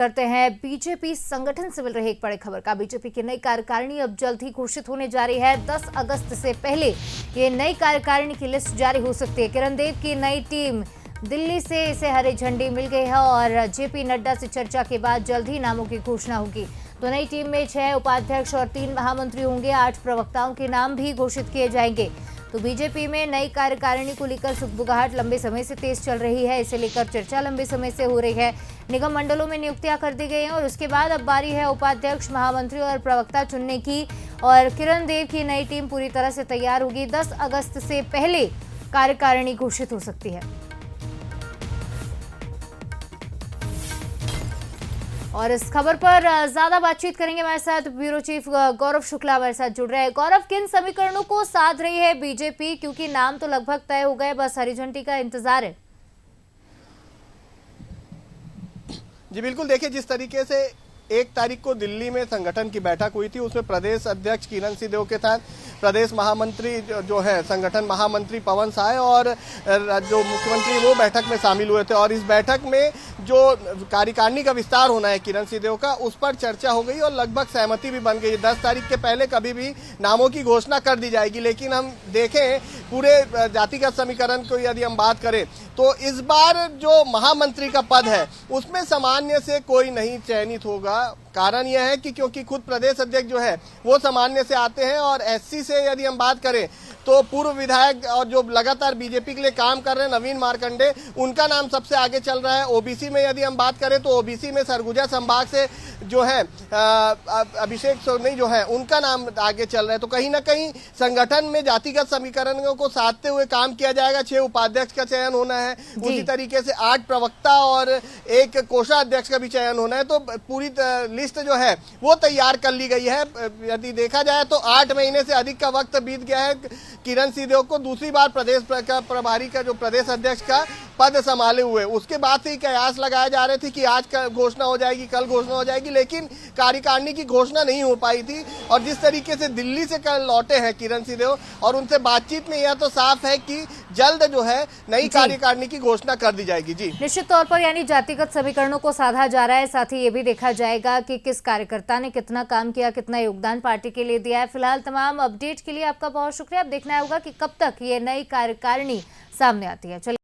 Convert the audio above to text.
करते हैं बीजेपी संगठन से मिल रही एक बड़ी खबर का। बीजेपी की नई कार्यकारिणी अब जल्द ही घोषित होने जा रही है। 10 अगस्त से पहले ये नई कार्यकारिणी की लिस्ट जारी हो सकती है। किरण देव की नई टीम दिल्ली से इसे हरी झंडी मिल गई है और जेपी नड्डा से चर्चा के बाद जल्द ही नामों की घोषणा होगी। तो नई टीम में 6 उपाध्यक्ष और 3 महामंत्री होंगे। 8 प्रवक्ताओं के नाम भी घोषित किए जाएंगे। तो बीजेपी में नई कार्यकारिणी को लेकर सुगबुगाहट लंबे समय से तेज चल रही है। इसे लेकर चर्चा लंबे समय से हो रही है। निगम मंडलों में नियुक्तियां कर दी गई हैं और उसके बाद अब बारी है उपाध्यक्ष, महामंत्री और प्रवक्ता चुनने की। और किरण देव की नई टीम पूरी तरह से तैयार होगी। 10 अगस्त से पहले कार्यकारिणी घोषित हो सकती है। और इस खबर पर ज्यादा बातचीत करेंगे। हमारे साथ ब्यूरो चीफ गौरव शुक्ला हमारे साथ जुड़ रहे हैं। गौरव, किन समीकरणों को साध रही है बीजेपी, क्योंकि नाम तो लगभग तय हो गए, बस हरी झंडी का इंतजार है? जी बिल्कुल, देखिए जिस तरीके से 1 तारीख को दिल्ली में संगठन की बैठक हुई थी, उसमें प्रदेश अध्यक्ष किरण सिंहदेव के साथ प्रदेश महामंत्री जो है संगठन महामंत्री पवन साय और जो मुख्यमंत्री वो बैठक में शामिल हुए थे। और इस बैठक में जो कार्यकारिणी का विस्तार होना है किरण सिंहदेव का, उस पर चर्चा हो गई और लगभग सहमति भी बन गई। 10 तारीख के पहले कभी भी नामों की घोषणा कर दी जाएगी। लेकिन हम देखें पूरे जातिगत समीकरण को यदि हम बात करें तो इस बार जो महामंत्री का पद है उसमें सामान्य से कोई नहीं चयनित होगा। कारण यह है कि क्योंकि खुद प्रदेश अध्यक्ष जो है वो सामान्य से आते हैं और एससी से यदि हम बात करें तो पूर्व विधायक और जो लगातार बीजेपी के लिए काम कर रहे हैं नवीन मार्कंडे, उनका नाम सबसे आगे चल रहा है। ओबीसी में यदि हम बात करें तो ओबीसी में सरगुजा संभाग से जो है अभिषेक सोनी जो है उनका नाम आगे चल रहा है। तो कहीं ना कहीं संगठन में जातिगत समीकरणों को साधते हुए काम किया जाएगा। 6 उपाध्यक्ष का चयन होना है, उसी तरीके से 8 प्रवक्ता और 1 कोषाध्यक्ष का भी चयन होना है। तो पूरी लिस्ट जो है वो तैयार कर ली गई है। यदि देखा जाए तो 8 महीने से अधिक का वक्त बीत गया है किरण सिंहदेव को दूसरी बार प्रदेश प्रभारी का जो प्रदेश अध्यक्ष का पद संभाले हुए। उसके बाद से ही कयास लगाए जा रहे थे कि आज घोषणा हो जाएगी, कल घोषणा हो जाएगी, लेकिन कार्यकारिणी की घोषणा नहीं हो पाई थी। और जिस तरीके से दिल्ली से कल लौटे हैं किरण सिंहदेव और उनसे बातचीत में यह तो साफ है कि जल्द जो है नई कार्यकारिणी की घोषणा कर दी जाएगी। जी निश्चित तौर पर यानी जातिगत समीकरणों को साधा जा रहा है। साथ ही ये भी देखा जाएगा कि किस कार्यकर्ता ने कितना काम किया, कितना योगदान पार्टी के लिए दिया है। फिलहाल तमाम अपडेट के लिए आपका बहुत शुक्रिया। अब देखना होगा कि कब तक ये नई कार्यकारिणी सामने आती है। चलिए।